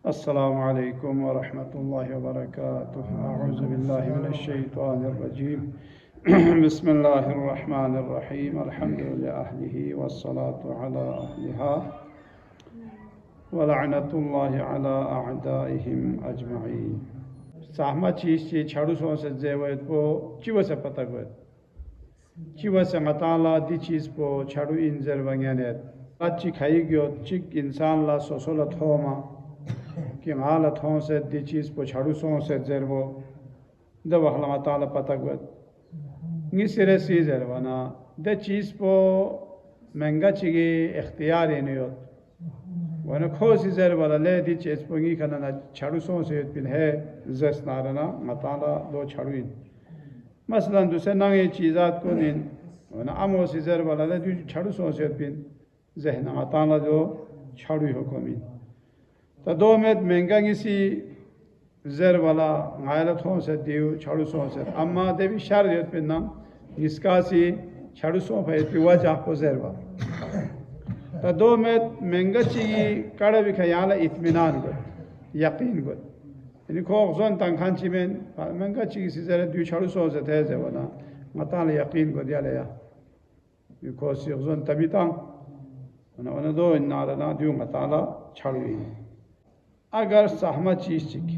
अस्सलामु अलैकुम व रहमतुल्लाहि व बरकातुहू। अऊज़ु बिल्लाहि मिनश शैतानिर रजीम। बिस्मिल्लाहिर रहमानिर रहीम। अल्हम्दुलिल्लाहि अहलिही वस्सलातु अला अहलिहा व लअनतुल्लाहि अला अअदाइहिम अजमईन। साहमा चीज ची छाड़ू सो से जेवत पो चिव से पता गत चिव से मताला दी चीज पो छाड़ू इंजर वंगने अच्छी खाई गयो चिक इंसान ला सोसोला थोमा कि माला थों से दी चीज पो छाड़ू सो से जेरवो दवहला मताला पता गत निसिरे सी जेरवाना दे चीज पो महंगा चिगी इख्तियार नहीं वन खोसी जर वाला ले दी चीज पोंगी खाना ना छाड़ू सो से पिन है जस नारना मताला दो छाड़ूइन मसलन दूसरे नंगे चीज़ात को निन वन आमो सी जर वाला ले दी छाड़ू सो से पिन जहना मताला जो छाड़ू हो कमी तो दो में महंगा किसी जर वाला गायला थों से दियो छाड़ू सो से अम्मा देवी शारियत पिन नाम इसका सी छाड़ू सो पे पिवा जाको जर वाला तो दो में महंगा चीज़ कड़ा भी ख्याल इत्मीनान को यकीन को यानी खोखजोन तंखांची में महंगा चीज़ से ज़रा दो छाड़ू सो से थे ज़बना मताल यकीन को दिया लिया खोसी खोखजोन तभी तां उन्हें दो नारना दो मताला छाड़ू ही अगर सहमा चीज़ चिक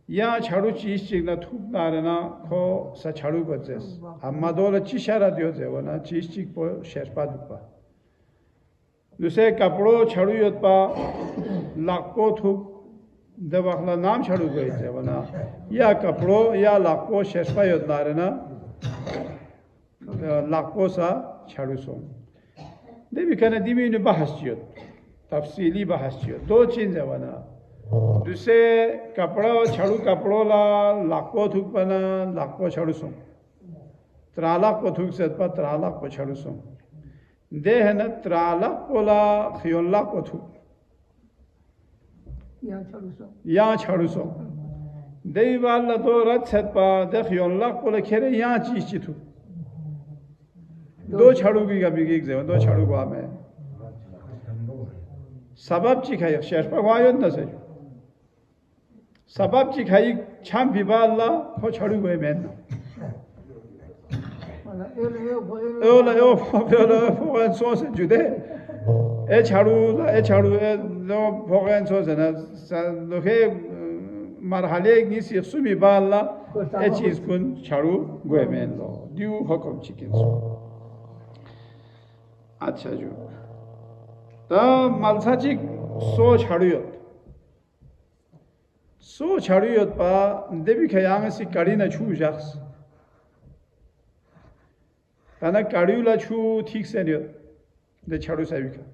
या छाड़ू चीज़ चिक ना थूक नारना खो सा छाड़ू को जेस अम्मा दो लच्ची शारा दियो ज़बना चीज़ चिक पो शेरपा दुपा दूसरे कपड़ों छड़ू योत्पा लाखों थुक दवाखला नाम छड़ू गए थे वना या कपड़ों या लाखों शेषपा योतना रहना लाखों सा छड़ू सो देवी कहने दिवी ने बहस चियो तफसीली बहस चियो दो चीज़ है वना दूसरे कपड़ा छड़ू कपड़ों ला लाखों थुक बना लाखों छड़ू सो त्रालाख को थुक से पा त्रालाख को छड़ू सो देह न त्राला पोला खियोला को थू यहाँ छाड़ू सो देवी वाला दो रथ सत पा दे खियोला पोला खेरे यहाँ चीज ची थू दो छाड़ू की कभी की दो छाड़ू को आमे सबब ची खाई शेष पर वायो न से सबब ची खाई छाम बिबाला खो छाड़ू गए मैं फोगन सो से जुदे ए छाड़ू लो फोगन सो से ना लोहे मरहले की सिर्सुमी बाला ए चीज कुन छाड़ू गोए में लो दियो हुक्म चिकन सो अच्छा जो तो मलसा चिक सो छाड़ू योत पा देवी खयाम से कड़ी न छू शख्स ताना काड़ियोला छू ठीक से नहीं दे छाड़ू साइब का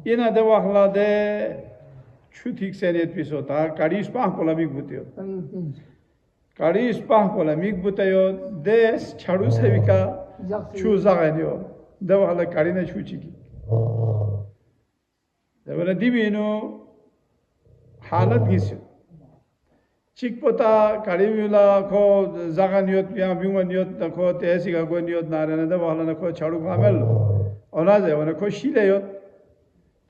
ये ना दे वाखला दे छू ठीक से नहीं पीस होता काड़ी स्पाह कोला मिक बुते हो काड़ी स्पाह कोला मिक बुते हो दे छाड़ू साइब का छू जागा नहीं हो दे वाखला काड़ी ने छू चिकी दे वाला दिवीनो हालत किसी चिकपोता काड़ीला खो जागा नियत या बिंगा नियत न खो तेसी का कोई नियत ना रहने दे वाला न खो छाड़ू कामेल और ना जाए वरना खो शीले यो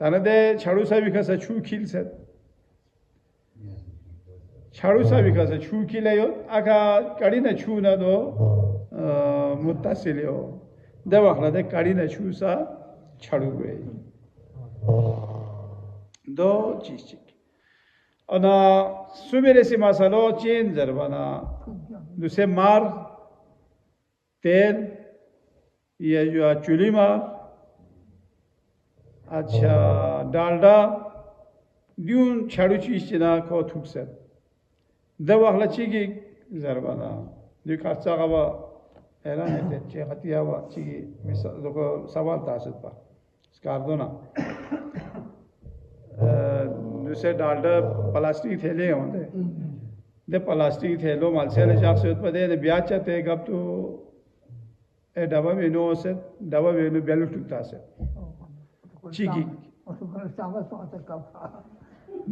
ताने दे छाड़ू सा विकास छू खिल से छाड़ू सा विकास छू खिले यो आका काड़ी न छू ना दो मुत्तासिल यो दे वाला दे काड़ी न छू सा छाड़ू गए दो चीज़ अना सुमेरे से मसालो चेन जरवाना दूसरे मार तेल ये जो चूल्ही मार अच्छा डालडा ड्यून छाड़ू चीज चिना को थुक से दवा हला चीगी जरवाना जो खर्चा का वो ऐलान है चे खतिया वो चीगी मिसाल लोगों सवाल तासत पा स्कार दो ना दूसरे डालडा प्लास्टिक थैले होंगे दे प्लास्टिक थैलो मालसेले जाक से उत्पत्ति है ब्याज चाहते कब तो ए डब्बा में नो से डब्बा में नो बेलू टुकता से चीकी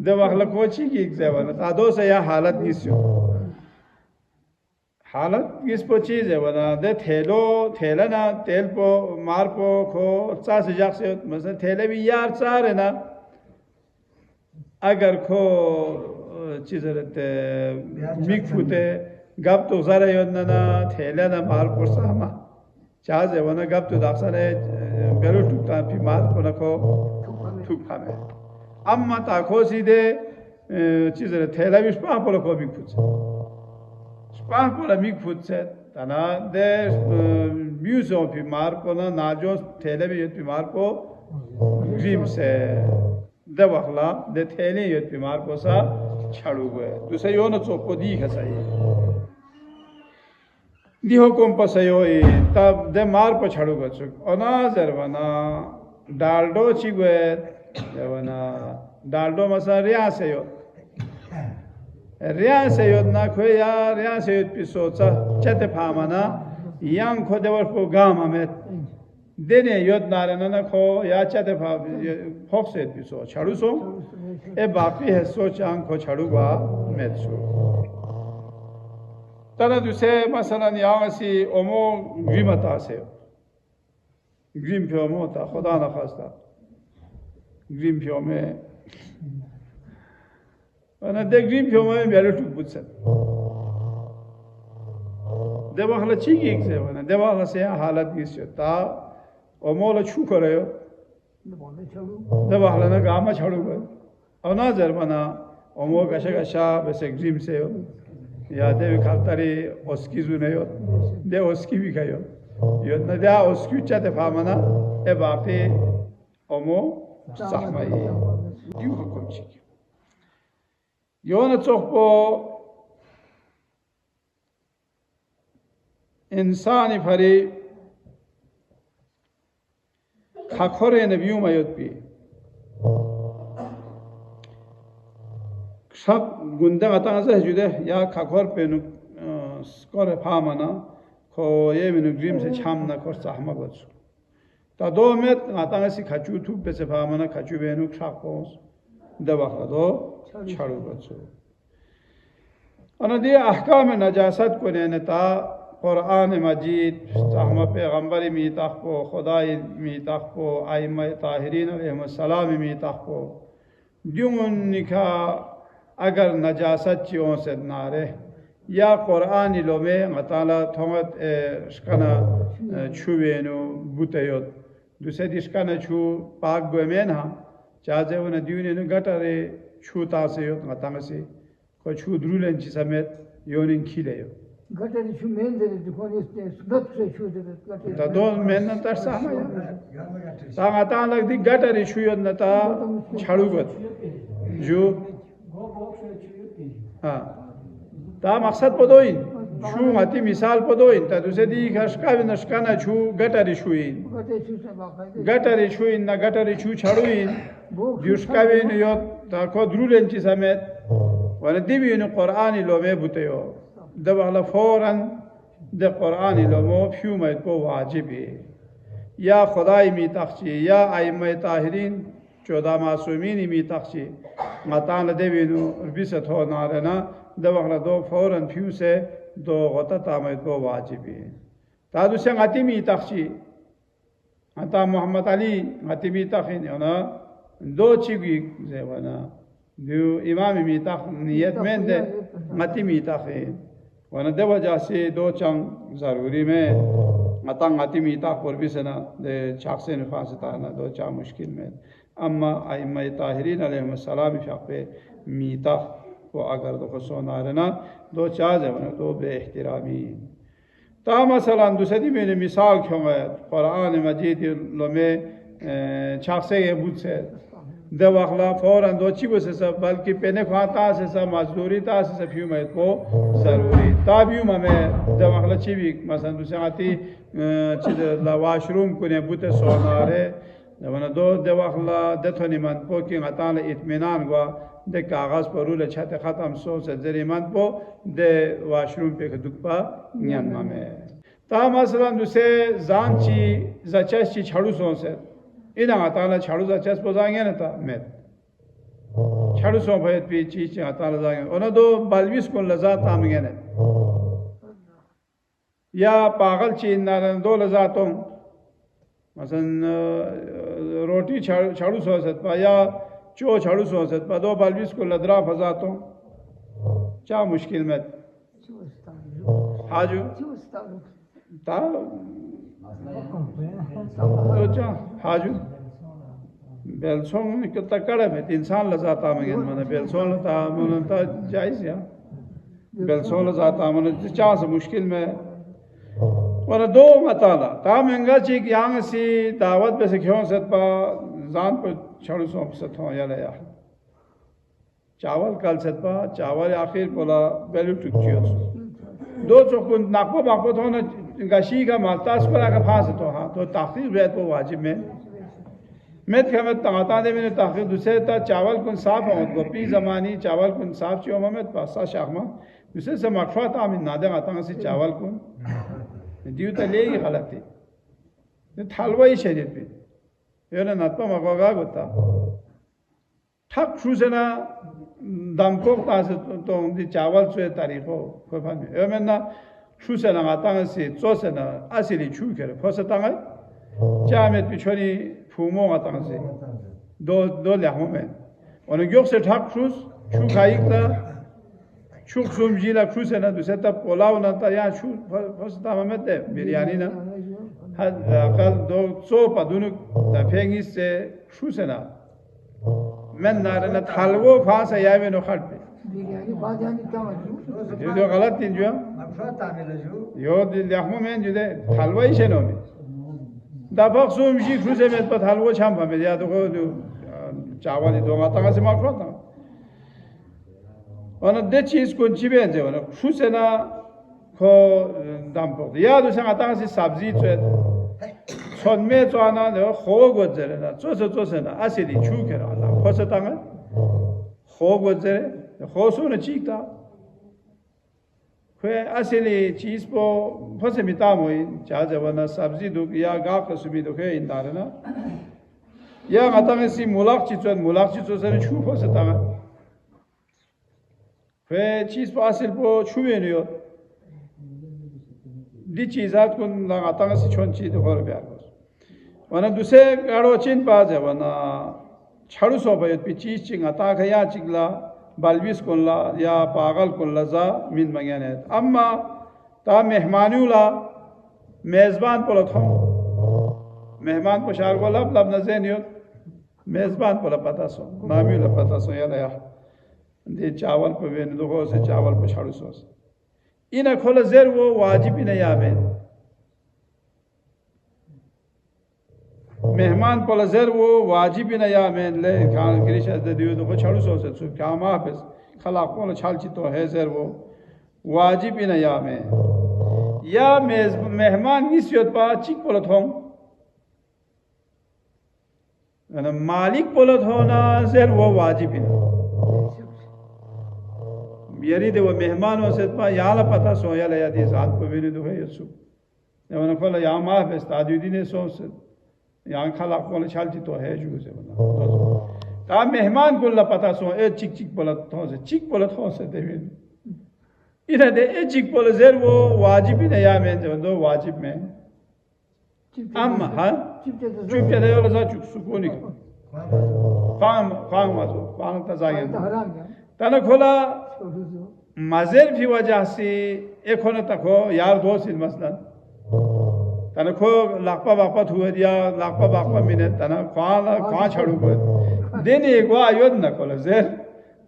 दे वाखला को चीकी एग्जाम ना तादो से या हालत किस्यो हालत किस पो चीज़ है वना दे थैला ना तेल पो मार पो खो चार से जाक से मतलब थैले भी यार चार है ना अगर खो चीज रहते मिक फुटे गप तो जरा योजना ना थैला ना माल पुरसा हम चाहे वो ना गप तो दाखसाने बेलू टूटा फिर माल को ना खो ठुक पामे अम्मा ताको सीधे चीज रहते थैला भी स्पाह पोला को मिक फुट स्पाह पोला मिक फुट से तना दे म्यूज़ों फिर मार को ना नाजो थैले भी फिर मार को ग्रीम से दे वखला दे थैले ये फिर मार को सा छाड़ू गए दूसरे यो न चोको दी खसाई दिहो कोम पसयो तब दे मार पर छाड़ू गए चुक अनाजर बना डालडो चिगवे बना डालडो मसा रिया से यो ना खोए यार रिया से यो पिसोचा चते फामना यांग खो देवर को गाम हमें देने योद नारन न खो या चते फा फोक से पिसो छाड़ू सो ए बाकी है सोच आंख को छाड़ूगा मैं सो तना दूसरे मसलन यहाँ सी ओमो ग्रीमता से ग्रीम पे ओमो था खुदा न खास्ता ग्रीम पे ओमे अना दे ग्रीम पे ओमे मेरे टूट बुझे देवाखला चीकी एक से बना देवाखला से हालत किस ता ओमो ला छू करे हो देवाखला ना गामा छाड़ू गए और ना जरबना ओमो कशा वैसे ग्रीम से हो या दे खातारी ओस्की जुने हो दे ओस्की भी खायो यो न दे ओस्की चाते फामना ए बापे ओमो साहमाई यू हुकुम चीकी यो न चोखो इंसानी फरी खाखोरे नबियों मायोत भी सब गुंडे आता है जुदे या खाखोर पे नु स्कोर फामना खो ये मिनु ग्रीम से छाम ना कोर साहमा बच्चो ता दो में आता है सी खाचू थू पे से फामना खाचू बेनु खाकोस दवा का दो छाड़ू बच्चो अनदी अहकाम नजासत को ने ता कुरान मजीद साहमा पैगंबर मीताख को खुदाई मीताख को आइम्मा ताहिरीन अलैहिस्सलाम मीताख को जुंगन निका अगर नजासत चियों से नारे या कुरान लो में मताला थोंगत शकना छुवेनु बुतेयोत दूसरे दिशकना छू पाक गोमेन हा चाहे वो न दिवने नु गटरे छूता से योत मतांग से को छू द्रुलें ची समेत योनिन खिले यो गटरी छू मेन दे दुकान इसने सुबह से छू दे गटरी ता दो मेन न तर सामा या ता मता लग दी गटरी छू योत न ता छाड़ू गत जो हाँ ता मकसद पदोइन छू माती मिसाल पदोइन ता दूसरे दी खशका भी नशका ना छू गटरी छूइन गटरी छूइन ना गटरी छू छाड़ूइन जुशका भी न योत ता को द्रुलें ची समेत वन दिवी न कुरान लो में बुतेयो दबला फौरन द कुरान लो मो फ्यू में को वाजिब है या खुदाई मी तख्ची या आइम्मा ताहिरीन 14 मासूमीन मी तख्ची मतान देवीनु बिसत हो नारना दबला दो फौरन फ्यू से दो गता तामे को वाजिब है तादु से गति मी तख्ची अता मोहम्मद अली गति मी तखिन ना दो चिगी जेवना दो इमाम मी तख नियत में दे गति मी तखिन वन दे वजह से दो चंग जरूरी में मतंग गति मी तख पर भी से ना दे चाक से नफासता ना दो चा मुश्किल में अम्मा आइम्मा ताहिरीन अलैहिस्सलाम पे मी तख को अगर दो सोना रहना दो चा जवना दो बेइहतरामी ता मसलन दूसरी मैंने मिसाल क्यों है कुरान मजीद लो में चाक से ये बुझ से दे वखला फौरन दो चीज़ से सब बल्कि पेने खाता से सब मजदूरी ता से फ्यू में को जरूरी ताबियों में दे वखला चीज़ मसलन दूसरे आती चीज़ ला वाशरूम को ने बुते सोनारे जब दो दे वखला दे थोनी मन को कि गताले इत्मीनान हुआ दे कागज पर रूल छाते ख़त्म सो से जरी मन को दे वाशरूम पे दुखपा न्यान में ता मसलन दूसरे जानची जचेसी छाड़ू सो से इना आताला छाड़ू जचेस पोजाएंगे ना ता मैं छाड़ू सो भाई पी चीज़ आताला जाएंगे उन्हें दो बालवीस को लज़ात आमेंगे ना या पागल चीज़ ना दो लज़ातों मसलन रोटी छाड़ू सो सकता या चो छड़ू सोचत पा दो बल्बिस को लदरा फजा तो क्या मुश्किल में हाजू ता तो चा हाजू बेलसोंग कितना कड़े में इंसान लजाता मगन मने बेलसोंग लता मन ता जायज या बेलसोंग लजाता मन चा से मुश्किल में वर दो मताला ता महंगा चीक यांग सी दावत पे से क्यों सत पा जान पर छड़ू सो सत हो या ले या चावल कल सत पा चावल आखिर बोला बेलू टुकियो दो चोकुन नाको बाको तो ना गशी का मालतास पर आका फांस तो हाँ तो ताखीर बैत वो वाजिब में मैं खमत तंगाता दे मैंने ताखीर दूसरे ता चावल कुन साफ हो गोपी जमानी चावल कुन साफ चियो में पासा शाखमा दूसरे से मखफा तामिन नादे आता से चावल कुन दियो तो ले ही गलत है ये थालवा ही शरीर पे ये ना नत्पा मगोगा गोता ठक शुसे ना दमको तास तो उनकी चावल से तारीखो कोई बात नहीं ये मैं ना शुसे ना आता से चोसे ना असली छू करे फंसे तांगे चाहे पिछोनी फूमो आता से दो लहमों में उन्हें से ठक शुस छू खाई का छू सुमजी ला शुसे ना दूसरे तब पोलाव ना ता यहाँ छू फंसे तांगे में ते बिरयानी ना कल दो सोपा दोनों फेंगी से शुसे ना मैं नारे ना थालवो फांस है यावे नो खट पे जो गलत तीन जो यो लहमो में जो दे थालवा ही शेनो में दफक सुमजी खुशे में तो थालवो छाम में या तो को चावल दो माता से मार था और दे चीज को चिबे जे वन खुशे ना को दाम पो या तो संग आता से सब्जी तो 천 में तो आना दे हो गोजरे ना चोसे ना असली छू के ना फसे तांगे हो गोजरे हो सो न चीकता खे असली चीज पो फसे मिता मोई चाहे वना सब्जी दो या गा का सुबी दो के इंदारे ना या माता में सी मुलाक चीजों से छू फसे तांगे खे चीज पो असली पो छुए नहीं हो दी चीज़ात को लगाता है सिचोन चीज़ तो और प्यार बस वरना दूसरे गाड़ो चिन पास है वरना छड़ू सो भाई पी चीज़ चिंग आता है या चिगला बालविस कोल्ला या पागल कोल्ला जा मिन मंगेन है अम्मा ता मेहमानुला मेज़बान पोला था मेहमान पोशार को लब नज़ेनियो मेज़बान पोला पता सो नामियोला पता सो या लया दे चावल पे वे लोगों से चावल पे छड़ू सो इन खोल ज़ेर वो वाजिब ही नहीं आवे मेहमान पोला ज़ेर वो वाजिब ही नहीं आवे ले खान गिरिश ऐसे दियो तो कुछ छड़ू सोचे तो क्या माफ़िस खला पोला छाल चितो है ज़ेर वो वाजिब ही नहीं आवे या मेहमान किस योद पा चिक पोला थों ना मालिक पोला थोना ज़ेर वो वाजिब ही यरी दे वो मेहमान हो सकता याला पता सोया ले यादी साथ को भी नहीं दुखे यस्सु जब उन्हें खोला यहाँ माह पे स्तादियुद्दीन ने सोच यहाँ खाला कोले चालची तो है जो से बना ता मेहमान को ला पता सो ए चिक बोला थो से देवी इन्हें दे ए चिक बोला ज़ेर वो वाजिब ही नहीं आमें जब दो वाजिब में अम्मा हाँ चुप के दे वाला सा चुप सुकूनी फांग माजो फांग तजाये तना खोला मज़ेर भी वजह से एक होने तक हो यार दोस्त इन मसलन तना खो लाखपा बापा हुआ दिया लाखपा बापा मिने तना खां छड़ू को दिन एक वो आयोद न खोला ज़ेर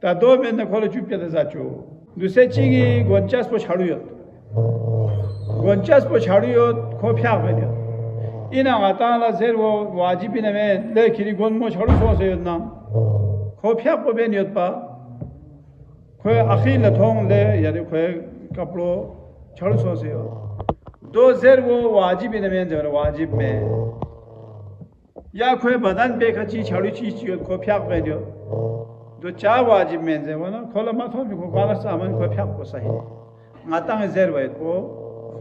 ता दो में न खोला चुप के दे जाचो दूसरे चीज़ गोंचास पो छड़ू योत खो फ्याग में दिया इन आता ला ज़ेर वो वाजिब इन में ले खिरी गोंद मो छड़ू सो से योद ना खो फ्याग पो बेन योद पा कोई अखील थोंग ले यानी कोई कपड़ों छड़ सो से हो दो ज़ेर वो वाजिब इन में जब वाजिब में या कोई बदन पे कच्ची छड़ू चीज़ चियो को फ्याक पे दियो दो चार वाजिब में जब वो ना खोला मत हो भी को काला सामान को फ्याक को सही माता में ज़ेर वाइट को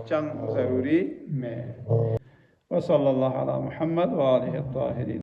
चंग ज़रूरी में वसल्लल्लाहु अला मुहम्मद व आलिहि त्ताहिरीन।